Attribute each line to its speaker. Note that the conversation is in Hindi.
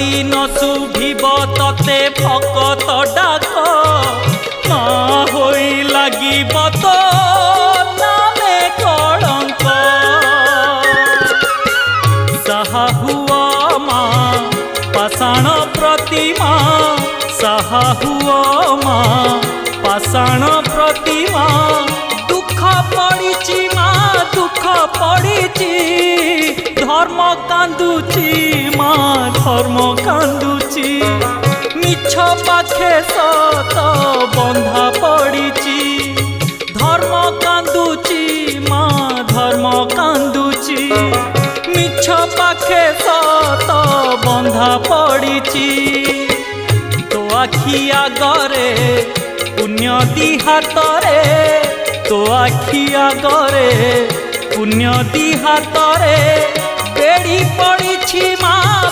Speaker 1: दिन शुभिब तते भकत डाक ना होई लागिब तो नामे कलंक। साहा हुआ माँ पाषाण प्रतिमा, साहा हुआ माँ पाषाण प्रतिमा। दुख पड़िछि माँ दुख पड़िछि, धर्म कांदुची माँ धर्म कांदुची। मिछ पाखे सत बंधा पड़िछि, धर्म कांदुची माँ धर्म कांदुची। मिछ पाखे सत बंधा पड़िछि। तो आखि आगरे पुण्य दी हातरे, तो आखि आगरे पुण्य दी हातरे। बेड़ी पड़िछि माँ